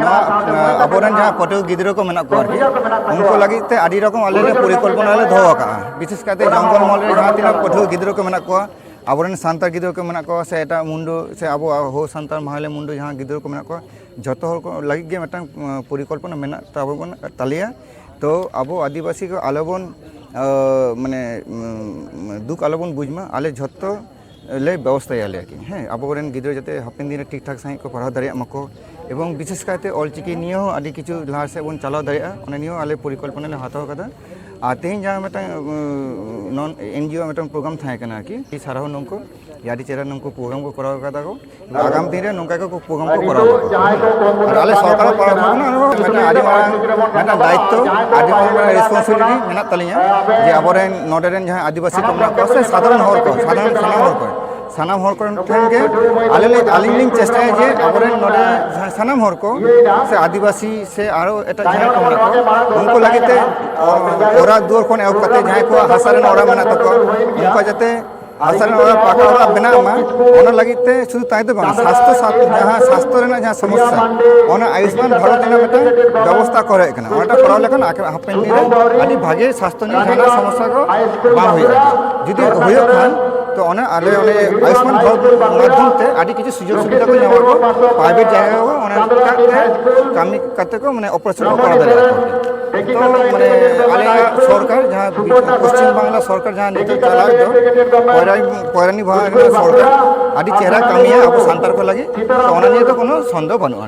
ᱟᱵᱚᱨᱮᱱ ᱡᱟᱦᱟᱸ ᱯᱟᱹᱴᱷᱩᱣᱟᱹ ᱜᱤᱫᱽᱨᱟᱹ ᱠᱚ ᱢᱮᱱᱟᱜ ᱠᱚᱣᱟ ᱟᱨᱠᱤ ᱩᱱᱠᱩ ᱞᱟᱹᱜᱤᱫ ᱛᱮ ᱟᱹᱰᱤ ᱨᱚᱠᱚᱢ ᱟᱞᱮ ᱯᱚᱨᱤᱠᱚᱞᱯᱚᱱᱟ ᱞᱮ ᱫᱚᱦᱚ ᱟᱠᱟᱜᱼᱟ ᱵᱤᱥᱮᱥ ᱠᱟᱭᱛᱮ ᱡᱚᱝᱜᱚᱞ ᱢᱚᱦᱚᱞ ᱨᱮ ᱡᱟᱦᱟᱸ ᱛᱤᱱᱟᱹᱜ ᱯᱟᱹᱴᱷᱩᱣᱟᱹ ᱜᱤᱫᱽᱨᱟᱹ ᱠᱚ ᱢᱮᱱᱟᱜ ᱠᱚᱣᱟ ᱟᱵᱚᱨᱮᱱ ᱥᱟᱱᱛᱟᱲ ᱜᱤᱫᱽᱨᱟᱹ ᱠᱚ ᱢᱮᱱᱟᱜ ᱠᱚᱣᱟ ᱥᱮ ᱮᱴᱟᱜ ᱢᱩᱱᱰᱩ ᱥᱮ ᱟᱵᱚ ᱦᱳ ᱥᱟᱱᱛᱟᱲ ᱢᱟᱦᱞᱮ ᱢᱩᱱᱰᱩ ᱡᱟᱦᱟᱸ ᱜᱤᱫᱽᱨᱟᱹ ᱠᱚ ᱢᱮᱱᱟᱜ ᱠᱚᱣᱟ ᱡᱷᱚᱛᱚ ᱦᱚᱲ ᱠᱚ ᱞᱟᱹᱜᱤᱫ ᱜᱮ ᱢᱤᱫᱴᱟᱝ ᱯᱚᱨᱤᱠᱚᱞᱯᱚᱱᱟ ᱢᱮᱱᱟᱜ ᱛᱟᱞᱮᱭᱟ ᱛᱚ ᱟᱵᱚ ᱟᱹᱫᱤᱵᱟᱹᱥᱤ ᱠᱚ ᱟᱞᱚᱵᱚᱱ ᱢᱟᱱᱮ দুঃখ আলোবন বুঝমা আলে ঝত্ত লে ব্যবস্থায় আলে আর কি হ্যাঁ আবরেন গিদ্র যাতে হাপেন দিনে ঠিকঠাক সাহিত কো পড়াও দাঁড়িয়ে মাকো এবং বিশেষ কায়তে অলচিকি নিয়েও আদি কিছু লাহা সে বন চালাও দাঁড়িয়ে অনে নিয়েও আলে পরিকল্পনা লে হাতাও কাদা আর তেহিন যা মেটা নন এনজিও মেটা প্রোগ্রাম থাকে কেনা আর কি এই সারাও নঙ্কো ইয়াদি চেরা নঙ্কো প্রোগ্রাম কো করাও কাদা কো আগাম দিনে নঙ্কা কো প্রোগ্রাম কো করাও আর আলে সরকার পড়াও না মেটা আদি মারা মেটা দায়িত্ব আদি মারা রেসপন্সিবিলিটি মেনা তালিয়া যে আবরেন নডেরেন যাহা আদিবাসী কো মেনা কো সে সাধারণ হর কো সাধারণ সানাম হর কো সানাম হর কোন ঠেঙ্গে আলিং চেষ্টায় যে আবরেন নডে সানাম হর কো সে আদিবাসী সে আরো এটা যাহা কো মেনা কো উনকো লাগিতে ওরা দুয়ার কোন এও কাতে যাহা কো হাসারেন ওরা মেনা তকো উনকো যাতে হাসারেন ওরা পাকা ওরা বেনা মা ওনা লাগিতে শুধু তাই তো বাং স্বাস্থ্য রেনা যাহা সমস্যা ওনা আয়ুষ্মান ভারত রেনা মেটা ব্যবস্থা করে এখানে ওটা করাও লেখান হাপেন দিনে আদি ভাগে স্বাস্থ্য নিয়ে জানা সমস্যা কো বাং হয়ে যদি হয়ে খান তো অনেক আলে অনেক আয়ুষ্মান ভারত মাধ্যমতে আদি কিছু সুযোগ সুবিধা করে নেওয়ার পর প্রাইভেট জায়গায় অনেক কামি কাতে কো মানে অপারেশন করা যায় তো মানে আলে সরকার যাহা পশ্চিম বাংলা সরকার যাহা নিতে চালায় তো পয়রানি ভাগ সরকার আদি চেহারা কামিয়ে আবো সান্তার কো লাগি তো অনা নিয়ে তো কোনো সন্দেহ বানুয়া